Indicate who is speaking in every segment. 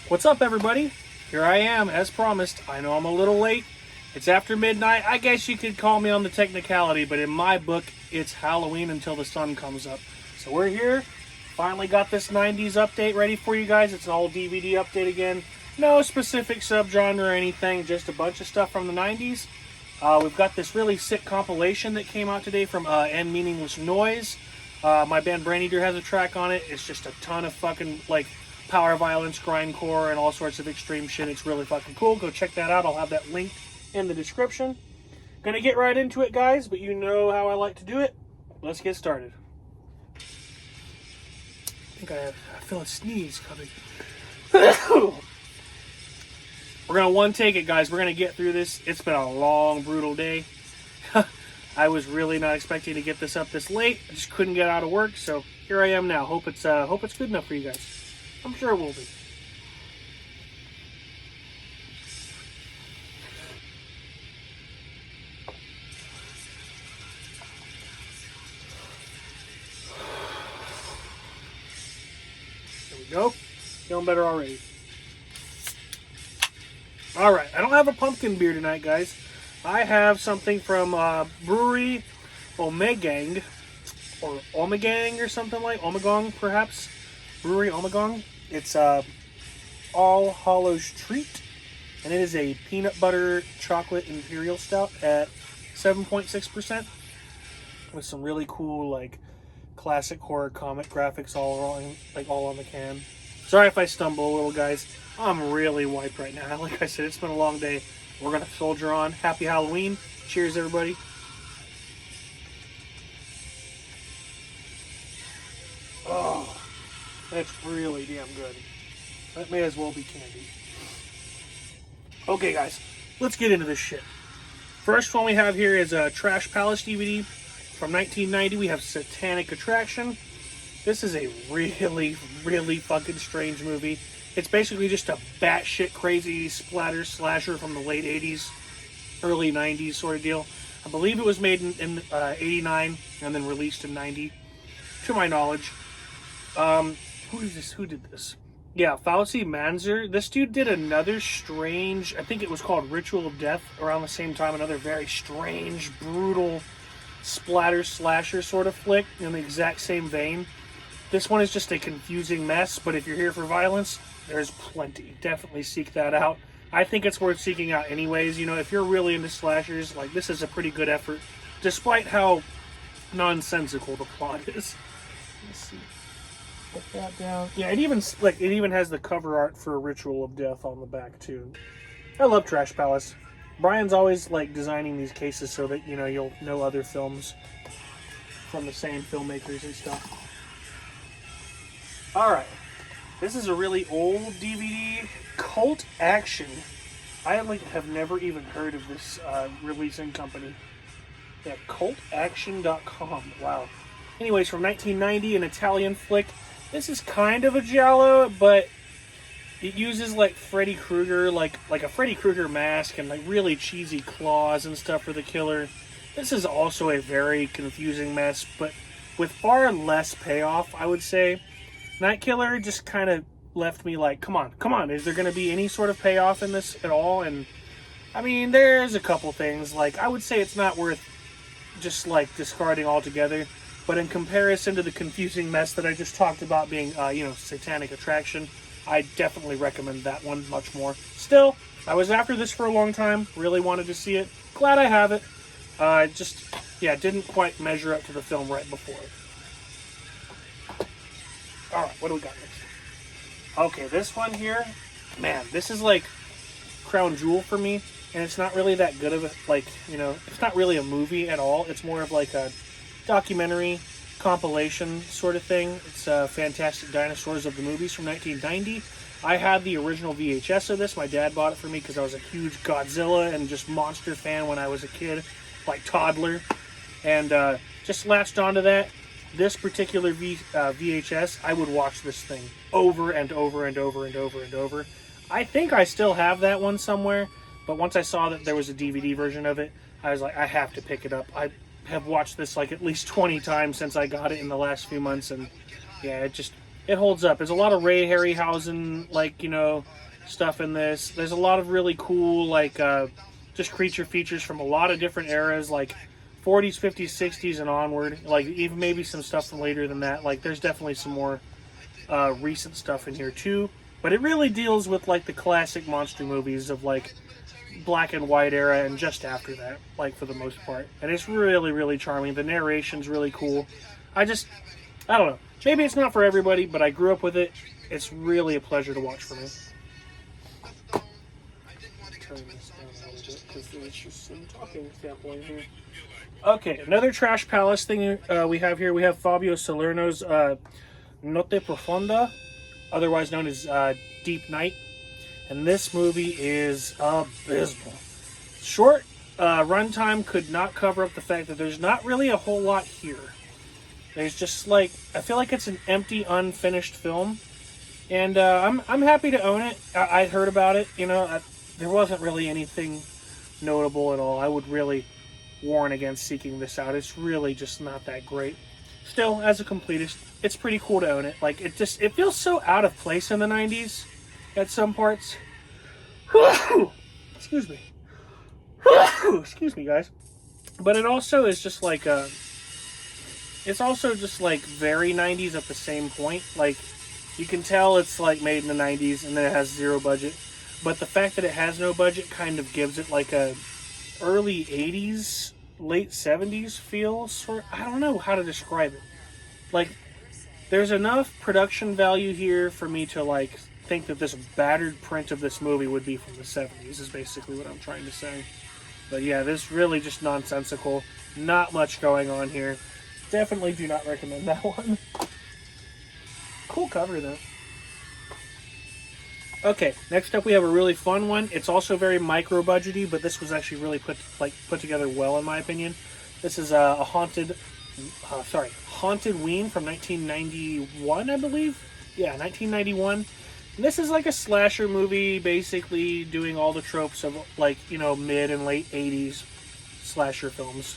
Speaker 1: What's up, everybody? Here I am, as promised. I know I'm a little late. It's after midnight. I guess you could call me on the technicality, but in my book, it's Halloween until the sun comes up. So we're here. Finally got this 90s update ready for you guys. It's an all DVD update again. No specific subgenre or anything, just a bunch of stuff from the 90s. We've got this really sick compilation that came out today from End Meaningless Noise. My band Braineater has a track on it. It's just a ton of fucking, like, power violence, grindcore, and all sorts of extreme shit. It's really fucking cool. Go check that out. I'll have that linked in the description. Gonna get right into it, guys, but you know how I like to do it. Let's get started. I think I feel a sneeze coming. We're gonna one take it, guys. We're gonna get through this. It's been a long, brutal day. I was really not expecting to get this up this late. I just couldn't get out of work, so here I am now. Hope it's good enough for you guys. I'm sure it will be. There we go. Feeling better already. Alright, I don't have a pumpkin beer tonight, guys. I have something from Brewery Omegang, or Omegang or something like, Omegong perhaps. Brewery Omegong. It's All Hallows Treat, and it is a peanut butter chocolate imperial stout at 7.6% with some really cool, like, classic horror comic graphics all on the can. Sorry if I stumble a little, guys. I'm really wiped right now. Like I said, it's been a long day. We're gonna soldier on. Happy Halloween. Cheers, everybody. Oh, that's really damn good. That may as well be candy. Okay, guys, let's get into this shit. First one we have here is a Trash Palace DVD from 1990. We have Satanic Attraction. This is a really, really fucking strange movie. It's basically just a batshit crazy splatter slasher from the late 80s, early 90s sort of deal. I believe it was made in 89 and then released in 90, to my knowledge. Who is this? Who did this? Yeah, Fauci Manzer. This dude did another strange, I think it was called Ritual of Death, around the same time. Another very strange, brutal splatter slasher sort of flick in the exact same vein. This one is just a confusing mess, but if you're here for violence, there's plenty. Definitely seek that out. I think it's worth seeking out anyways. You know, if you're really into slashers, like, this is a pretty good effort, despite how nonsensical the plot is. Let's see. Put that down. Yeah, it even has the cover art for Ritual of Death on the back too. I love Trash Palace. Brian's always like designing these cases so that, you know, you'll know other films from the same filmmakers and stuff. Alright. This is a really old DVD, Cult Action. I have never even heard of this releasing company. Yeah, cultaction.com. Wow. Anyways, from 1990, an Italian flick. This is kind of a giallo, but it uses like Freddy Krueger, like a Freddy Krueger mask and like really cheesy claws and stuff for the killer. This is also a very confusing mess, but with far less payoff, I would say. Night Killer just kind of left me like, come on, is there going to be any sort of payoff in this at all? And I mean, there's a couple things. Like, I would say it's not worth just like discarding altogether. But in comparison to the confusing mess that I just talked about being, Satanic Attraction, I definitely recommend that one much more. Still, I was after this for a long time. Really wanted to see it. Glad I have it. Didn't quite measure up to the film right before it. Alright, what do we got next? Okay, this one here, man, this is like crown jewel for me. And it's not really that good of a, it's not really a movie at all. It's more of like a documentary compilation sort of thing. It's Fantastic Dinosaurs of the Movies from 1990. I had the original VHS of this. My dad bought it for me because I was a huge Godzilla and just monster fan when I was a kid, like toddler, and just latched onto that. This particular VHS, I would watch this thing over and over and over and over and over. I think I still have that one somewhere, but once I saw that there was a DVD version of it, I was like, I have to pick it up. I have watched this like at least 20 times since I got it in the last few months, and yeah, it holds up. There's a lot of Ray Harryhausen, like, stuff in this. There's a lot of really cool, like, just creature features from a lot of different eras, like 40s, 50s, 60s, and onward. Like, even maybe some stuff from later than that. Like, there's definitely some more recent stuff in here, too. But it really deals with, like, the classic monster movies of, like, black and white era and just after that, like, for the most part. And it's really, really charming. The narration's really cool. I don't know. Maybe it's not for everybody, but I grew up with it. It's really a pleasure to watch for me. Turn this down a little bit because there's just some talking sample in here. Okay, another Trash Palace thing we have here. We have Fabio Salerno's Notte Profonda, otherwise known as Deep Night. And this movie is abysmal. Short runtime could not cover up the fact that there's not really a whole lot here. There's just, like, I feel like it's an empty, unfinished film. And I'm happy to own it. I heard about it, there wasn't really anything notable at all. I would really warn against seeking this out. It's really just not that great. Still, as a completist, it's pretty cool to own it. Like, it feels so out of place in the 90s at some parts. Excuse me. Excuse me, guys. But it also is just like it's also just like very 90s at the same point. Like, you can tell it's like made in the 90s and then it has zero budget. But the fact that it has no budget kind of gives it like a early 80s, late 70s feel. I don't know how to describe it. Like, there's enough production value here for me to, like, think that this battered print of this movie would be from the 70s is basically what I'm trying to say. But yeah, this really just nonsensical. Not much going on here. Definitely do not recommend that one. Cool cover, though. Okay, next up we have a really fun one. It's also very micro-budgety, but this was actually really put together well, in my opinion. This is a Haunted-Ween from 1991, I believe? Yeah, 1991. And this is like a slasher movie, basically doing all the tropes of, like, mid and late 80s slasher films.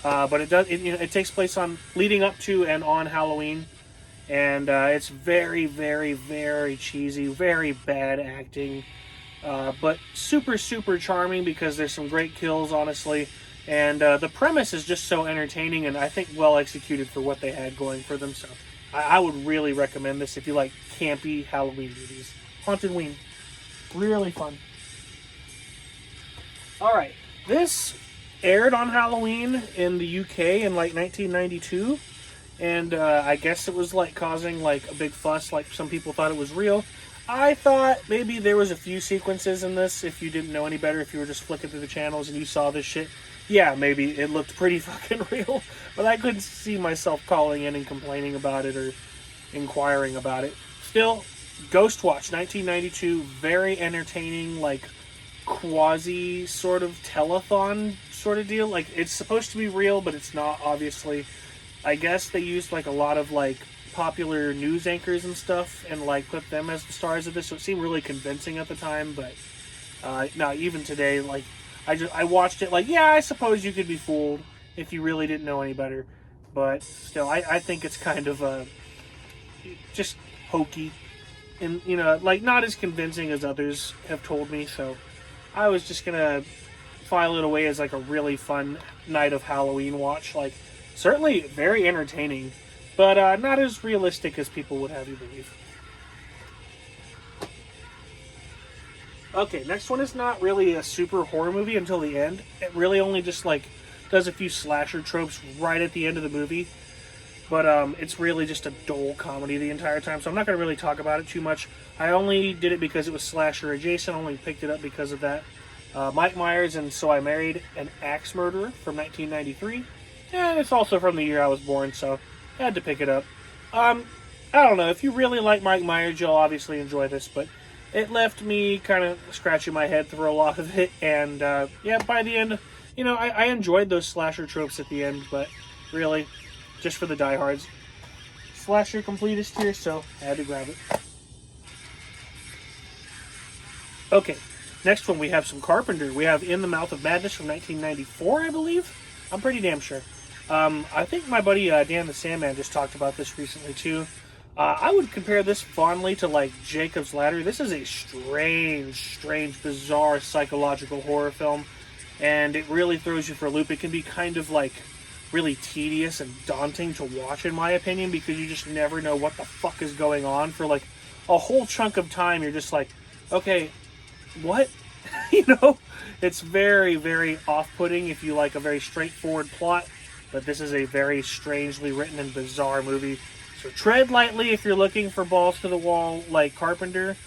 Speaker 1: But it takes place leading up to and on Halloween. And it's very, very, very cheesy, very bad acting. But super, super charming because there's some great kills, honestly. And the premise is just so entertaining and I think well executed for what they had going for them. So I would really recommend this if you like campy Halloween movies. Haunted-Ween. Really fun. Alright, this aired on Halloween in the UK in like 1992. And I guess it was like causing like a big fuss, like some people thought it was real. I thought maybe there was a few sequences in this, if you didn't know any better, if you were just flicking through the channels and you saw this shit. Yeah, maybe it looked pretty fucking real, but I couldn't see myself calling in and complaining about it or inquiring about it. Still, Ghostwatch, 1992, very entertaining, like, quasi sort of telethon sort of deal. Like, it's supposed to be real, but it's not, obviously. I guess they used, like, a lot of, like, popular news anchors and stuff and, like, put them as the stars of this, so it seemed really convincing at the time, but no, even today, like, I watched it like, yeah, I suppose you could be fooled if you really didn't know any better. But still, I think it's kind of just hokey. And, like, not as convincing as others have told me. So I was just going to file it away as, like, a really fun night of Halloween watch. Like, certainly very entertaining, but not as realistic as people would have you believe. Okay, next one is not really a super horror movie until the end. It really only just, like, does a few slasher tropes right at the end of the movie. But it's really just a dull comedy the entire time, so I'm not going to really talk about it too much. I only did it because it was slasher adjacent, only picked it up because of that. Mike Myers and So I Married an Axe Murderer from 1993. And it's also from the year I was born, so I had to pick it up. I don't know, if you really like Mike Myers, you'll obviously enjoy this, but it left me kind of scratching my head through a lot of it, and yeah, by the end, I enjoyed those slasher tropes at the end, but really, just for the diehards. Slasher completist here, so I had to grab it. Okay, next one we have some Carpenter. We have In the Mouth of Madness from 1994, I believe? I'm pretty damn sure. I think my buddy Dan the Sandman just talked about this recently too. I would compare this fondly to like Jacob's Ladder. This is a strange, bizarre psychological horror film, and it really throws you for a loop. It can be kind of like really tedious and daunting to watch, in my opinion, because you just never know what the fuck is going on for like a whole chunk of time. You're just like, okay, what? You know, it's very off-putting if you like a very straightforward plot, but this is a very strangely written and bizarre movie. So tread lightly if you're looking for balls to the wall like Carpenter.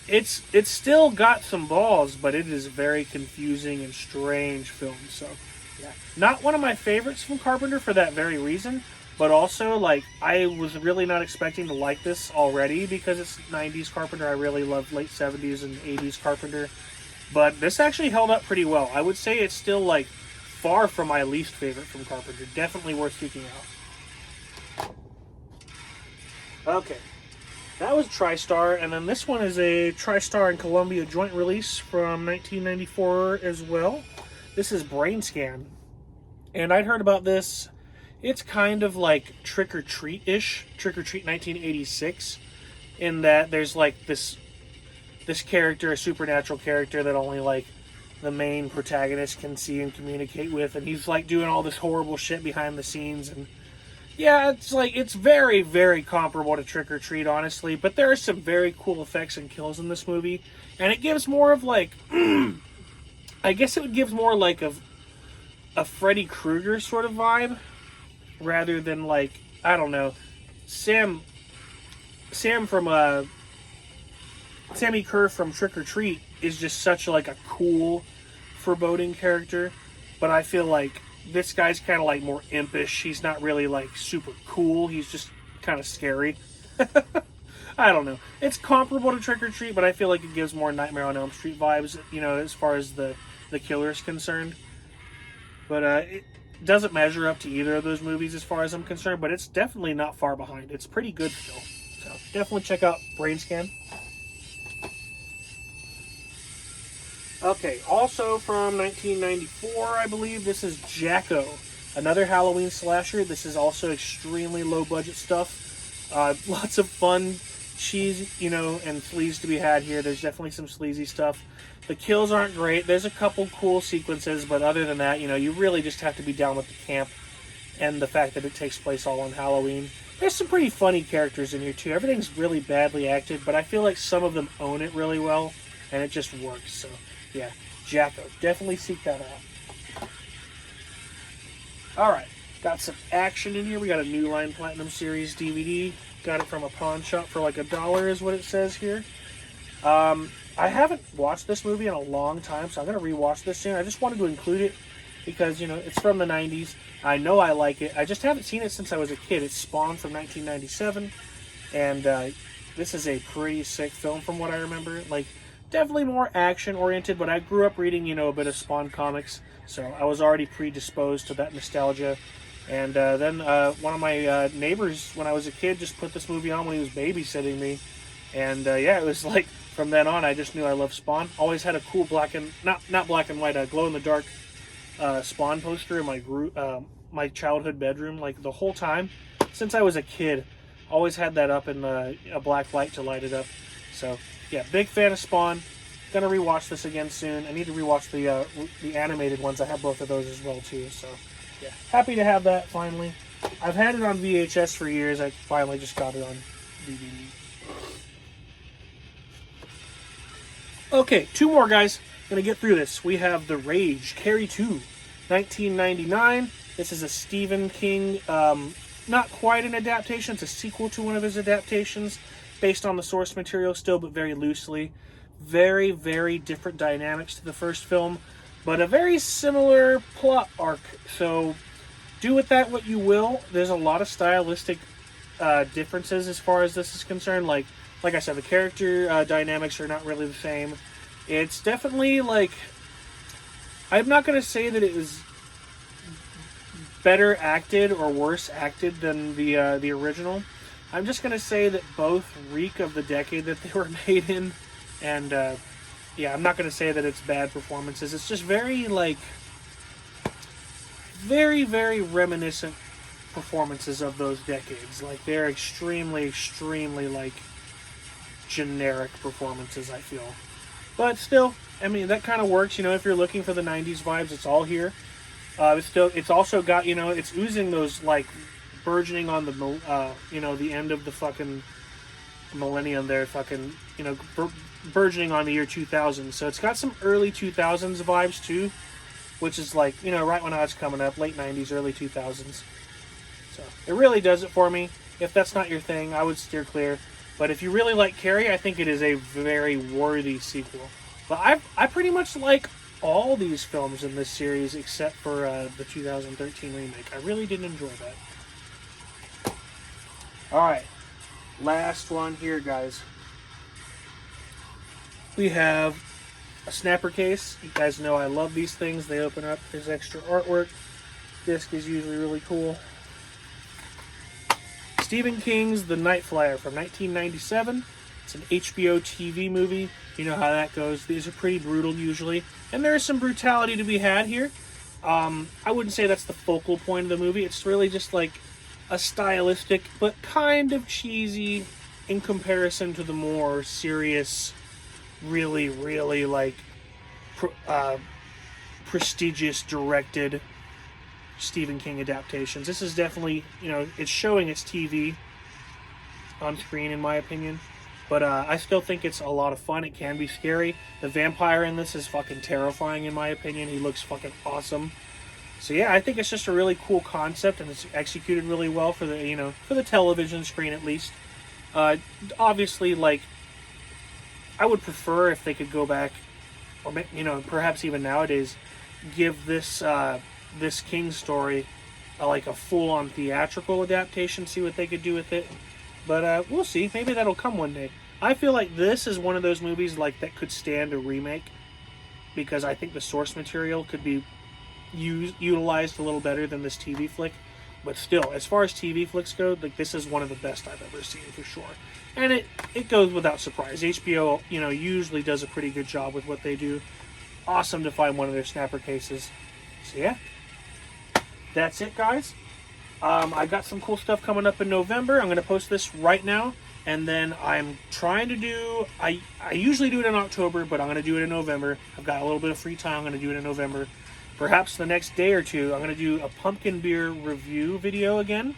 Speaker 1: It's still got some balls, but it is a very confusing and strange film. So, yeah, not one of my favorites from Carpenter for that very reason, but also like I was really not expecting to like this already because it's 90s Carpenter. I really loved late 70s and 80s Carpenter, but this actually held up pretty well. I would say it's still like far from my least favorite from Carpenter. Definitely worth seeking out. Okay, that was TriStar, and then this one is a TriStar and Columbia joint release from 1994 as well. This is Brainscan, and I'd heard about this. It's kind of like Trick or Treat-ish, Trick or Treat 1986, in that there's like this character, a supernatural character that only like the main protagonist can see and communicate with, and he's like doing all this horrible shit behind the scenes. And yeah, it's very comparable to Trick or Treat, honestly, but there are some very cool effects and kills in this movie, and it gives more of like I guess it would give more like of a Freddy Krueger sort of vibe rather than like, I don't know, Sam from Sammy Kerr from Trick or Treat is just such like a cool foreboding character, but I feel like this guy's kind of like more impish. He's not really like super cool. He's just kind of scary. I don't know. It's comparable to Trick or Treat, but I feel like it gives more Nightmare on Elm Street vibes, you know, as far as the killer is concerned. But it doesn't measure up to either of those movies as far as I'm concerned, but it's definitely not far behind. It's pretty good still. So definitely check out Brainscan. Okay, also from 1994, I believe, this is Jacko, another Halloween slasher. This is also extremely low-budget stuff. Lots of fun cheese, you know, and sleaze to be had here. There's definitely some sleazy stuff. The kills aren't great. There's a couple cool sequences, but other than that, you know, you really just have to be down with the camp and the fact that it takes place all on Halloween. There's some pretty funny characters in here, too. Everything's really badly acted, but I feel like some of them own it really well, and it just works, so yeah, Jacko. Definitely seek that out. Alright, got some action in here. We got a New Line Platinum Series DVD. Got it from a pawn shop for like $1 is what it says here. I haven't watched this movie in a long time, so I'm going to rewatch this soon. I just wanted to include it because, you know, it's from the 90s. I know I like it. I just haven't seen it since I was a kid. It's Spawn from 1997, and this is a pretty sick film from what I remember. Like, definitely more action-oriented, but I grew up reading, you know, a bit of Spawn comics, so I was already predisposed to that nostalgia. And then one of my neighbors, when I was a kid, just put this movie on when he was babysitting me. And yeah, it was like, from then on, I just knew I loved Spawn. Always had a cool not black and white, glow-in-the-dark Spawn poster in my childhood bedroom, like the whole time. Since I was a kid, always had that up in a black light to light it up. So yeah, big fan of Spawn. Gonna rewatch this again soon. I need to rewatch the animated ones. I have both of those as well too. So yeah, happy to have that finally. I've had it on VHS for years. I finally just got it on DVD. Okay, two more guys. Gonna get through this. We have The Rage, Carrie 2, 1999. This is a Stephen King, not quite an adaptation. It's a sequel to one of his adaptations, based on the source material still, but very loosely. Very different dynamics to the first film, but a very similar plot arc. So do with that what you will. There's a lot of stylistic differences as far as this is concerned. Like I said, the character dynamics are not really the same. It's definitely like, I'm not going to say that it was better acted or worse acted than the original. I'm just going to say that both reek of the decade that they were made in. And, yeah, I'm not going to say that it's bad performances. It's just very, like, very reminiscent performances of those decades. Like, they're extremely, extremely, like, generic performances, I feel. But still, I mean, that kind of works, you know, if you're looking for the 90s vibes, it's all here. It's also got, you know, it's oozing those, like, burgeoning on the, you know, the end of the fucking millennium there, fucking, you know, burgeoning on the year 2000. So it's got some early 2000s vibes, too, which is, like, you know, right when I was coming up, late 90s, early 2000s. So it really does it for me. If that's not your thing, I would steer clear. But if you really like Carrie, I think it is a very worthy sequel. But I pretty much like all these films in this series except for the 2013 remake. I really did enjoy that. Alright, last one here, guys. We have a snapper case. You guys know I love these things. They open up. There's extra artwork. Disc is usually really cool. Stephen King's The Night Flier from 1997. It's an HBO TV movie. You know how that goes. These are pretty brutal usually. And there is some brutality to be had here. I wouldn't say that's the focal point of the movie. It's really just like a stylistic, but kind of cheesy in comparison to the more serious, really, really like prestigious directed Stephen King adaptations. This is definitely, you know, it's showing its TV on screen in my opinion, but I still think it's a lot of fun. It can be scary. The vampire in this is fucking terrifying in my opinion. He looks fucking awesome. So yeah, I think it's just a really cool concept, and it's executed really well for the, you know, for the television screen at least. Obviously, like, I would prefer if they could go back, or, you know, perhaps even nowadays, give this this King story like a full-on theatrical adaptation, see what they could do with it. But we'll see. Maybe that'll come one day. I feel like this is one of those movies like that could stand a remake, because I think the source material could be utilized a little better than this TV flick. But still, as far as TV flicks go, like, this is one of the best I've ever seen for sure. And it goes without surprise. HBO, you know, usually does a pretty good job with what they do. Awesome to find one of their snapper cases. So yeah, that's it, guys. I got some cool stuff coming up in November. I'm going to post this right now. And then I'm trying to do... I usually do it in October, but I'm going to do it in November. I've got a little bit of free time. I'm going to do it in November. Perhaps the next day or two, I'm going to do a pumpkin beer review video again.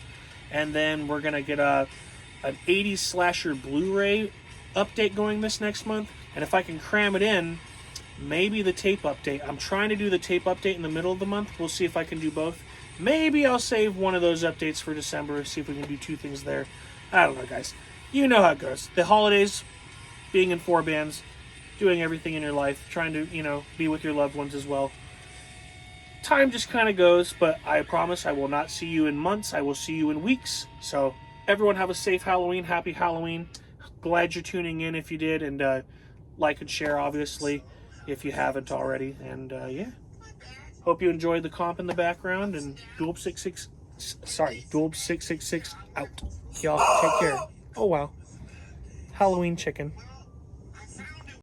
Speaker 1: And then we're going to get an 80s slasher Blu-ray update going this next month. And if I can cram it in, maybe the tape update. I'm trying to do the tape update in the middle of the month. We'll see if I can do both. Maybe I'll save one of those updates for December, see if we can do two things there. I don't know, guys. You know how it goes. The holidays, being in four bands, doing everything in your life, trying to, you know, be with your loved ones as well. Time just kind of goes, but I promise I will not see you in months. I will see you in weeks. So, everyone have a safe Halloween. Happy Halloween. Glad you're tuning in if you did, and like and share, obviously, if you haven't already. And, yeah. Hope you enjoyed the comp in the background, and Dulb666 out. Y'all take care. Oh wow. Halloween chicken.